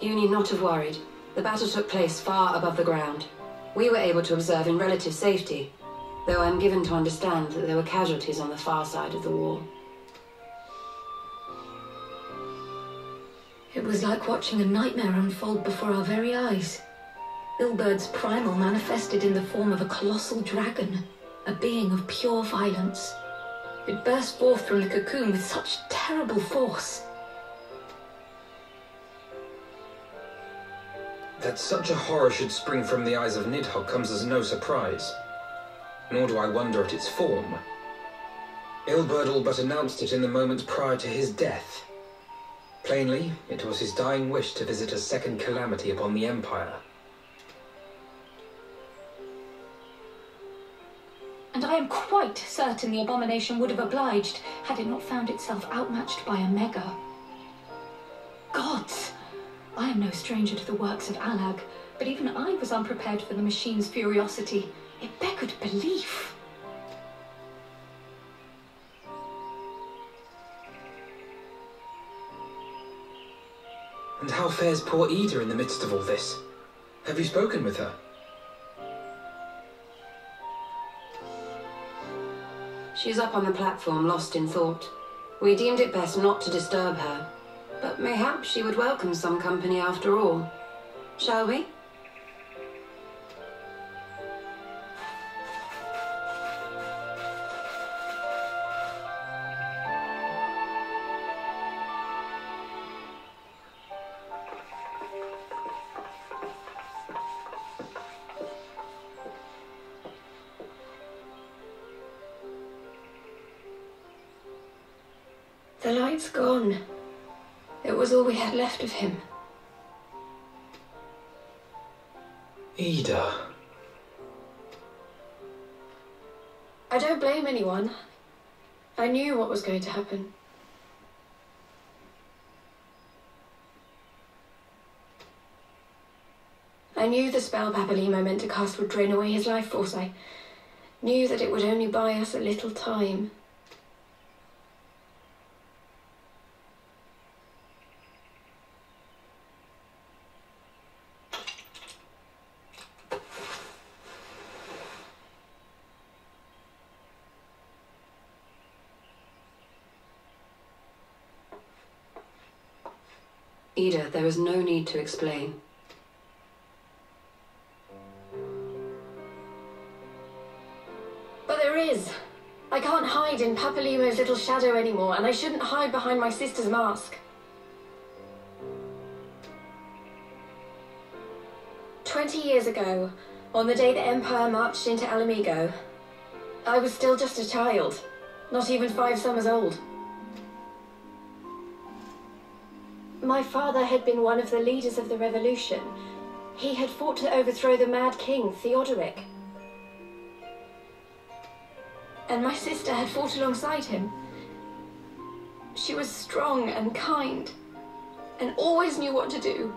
You need not have worried. The battle took place far above the ground. We were able to observe in relative safety, though I'm given to understand that there were casualties on the far side of the wall. It was like watching a nightmare unfold before our very eyes. Ilbert's primal manifested in the form of a colossal dragon, a being of pure violence. It burst forth from the cocoon with such terrible force. That such a horror should spring from the eyes of Nidhogg comes as no surprise. Nor do I wonder at its form. Ilberd all but announced it in the moments prior to his death. Plainly, it was his dying wish to visit a second calamity upon the Empire. And I am quite certain the abomination would have obliged had it not found itself outmatched by a mega. Gods! I am no stranger to the works of Alag, but even I was unprepared for the machine's furiosity. It beggared belief. And how fares poor Ida in the midst of all this? Have you spoken with her? She's up on the platform, lost in thought. We deemed it best not to disturb her, but mayhap she would welcome some company after all. Shall we? The light's gone. It was all we had left of him. Ida. I don't blame anyone. I knew what was going to happen. I knew the spell Papalimo meant to cast would drain away his life force. I knew that it would only buy us a little time. Ida, there is no need to explain. But there is. I can't hide in Papalimo's little shadow anymore, and I shouldn't hide behind my sister's mask. 20 years ago, on the day the Empire marched into Alamigo, I was still just a child, not even 5 summers old. My father had been one of the leaders of the revolution. He had fought to overthrow the Mad King, Theodoric. And my sister had fought alongside him. She was strong and kind, and always knew what to do.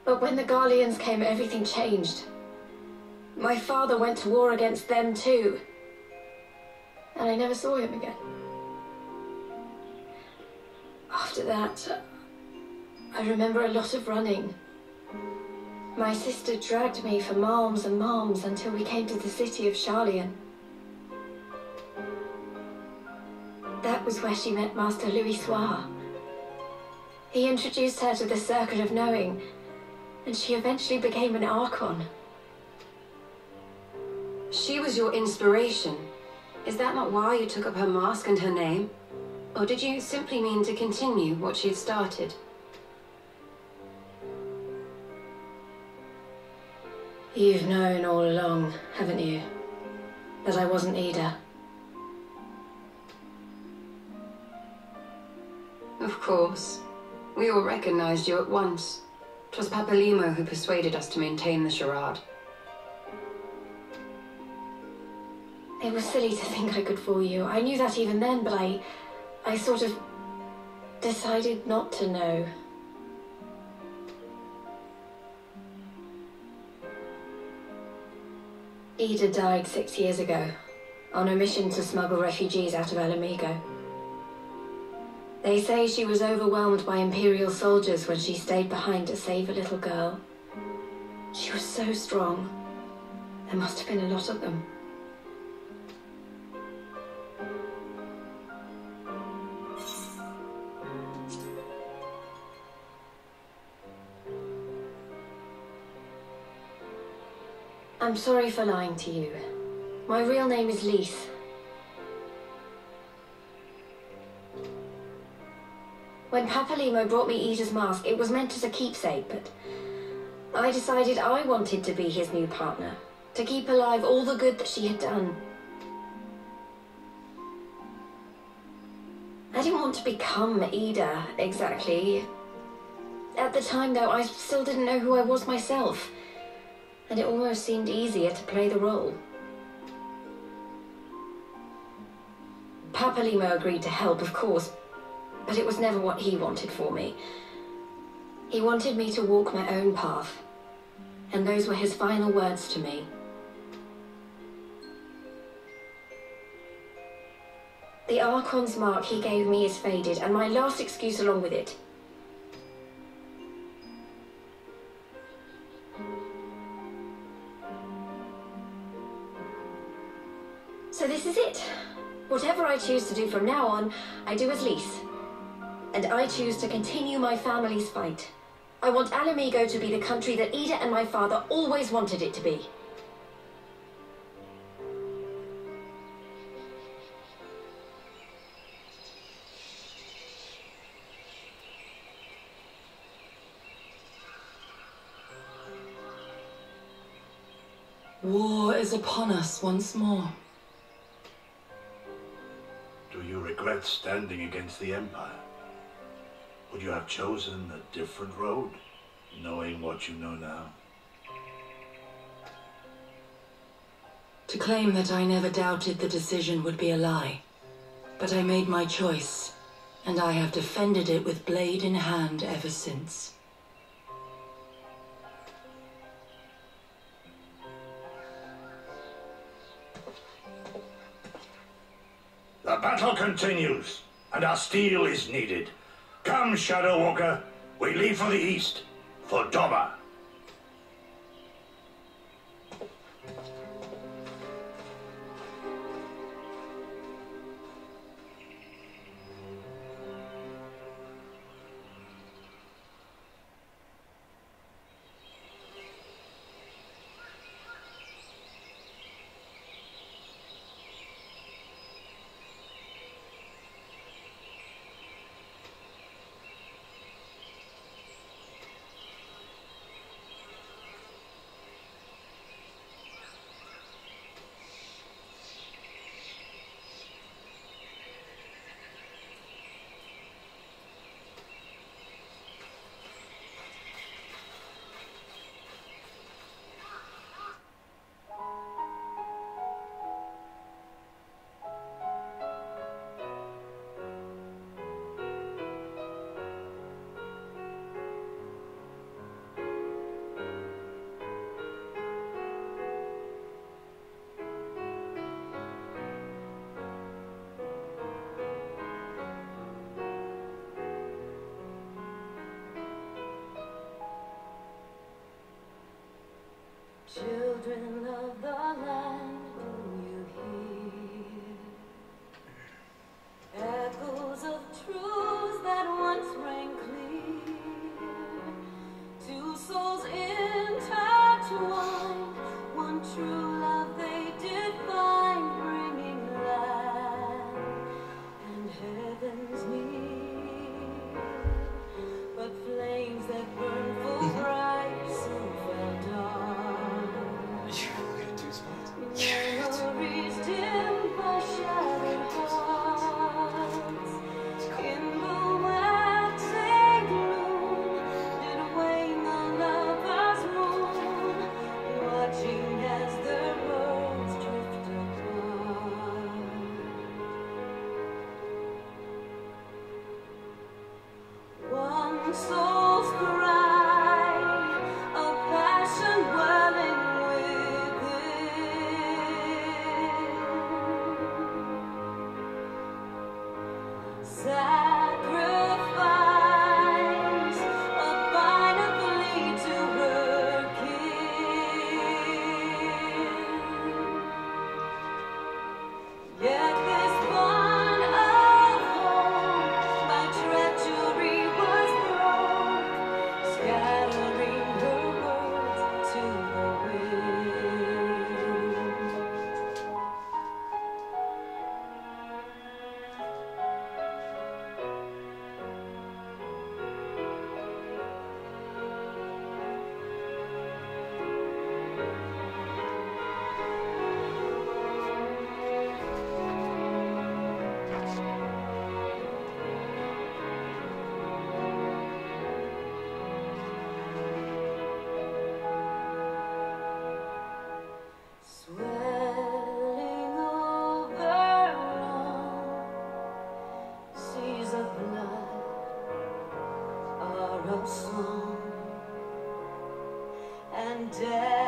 But when the Garleans came, everything changed. My father went to war against them too. And I never saw him again. After that, I remember a lot of running. My sister dragged me for malms and malms until we came to the city of Sharlayan. That was where she met Master Louis Soir. He introduced her to the Circuit of Knowing, and she eventually became an Archon. She was your inspiration. Is that not why you took up her mask and her name? Or did you simply mean to continue what she had started? You've known all along, haven't you? That I wasn't Ida. Of course. We all recognized you at once. 'Twas Papalimo who persuaded us to maintain the charade. It was silly to think I could fool you. I knew that even then, but I sort of decided not to know. Ida died 6 years ago, on a mission to smuggle refugees out of Alamigo. They say she was overwhelmed by Imperial soldiers when she stayed behind to save a little girl. She was so strong. There must have been a lot of them. I'm sorry for lying to you. My real name is Lise. When Papalimo brought me Ida's mask, it was meant as a keepsake, but I decided I wanted to be his new partner, to keep alive all the good that she had done. I didn't want to become Ida, exactly. At the time, though, I still didn't know who I was myself, and it almost seemed easier to play the role. Papalimo agreed to help, of course, but it was never what he wanted for me. He wanted me to walk my own path, and those were his final words to me. The Archon's mark he gave me is faded, and my last excuse along with it. So this is it. Whatever I choose to do from now on, I do as Lise. And I choose to continue my family's fight. I want Alamigo to be the country that Ida and my father always wanted it to be. War is upon us once more. Do you regret standing against the Empire? Would you have chosen a different road, knowing what you know now? To claim that I never doubted the decision would be a lie. But I made my choice, and I have defended it with blade in hand ever since. The battle continues, and our steel is needed. Come, Shadow Walker, we leave for the east, for Doma. Children of the land, do you hear echoes of truths that once rang clear? Two souls intertwined, one true love they did find, bringing land and heavens near. But flames that burn full bright soon fell dark. Are you gonna do something? song, and death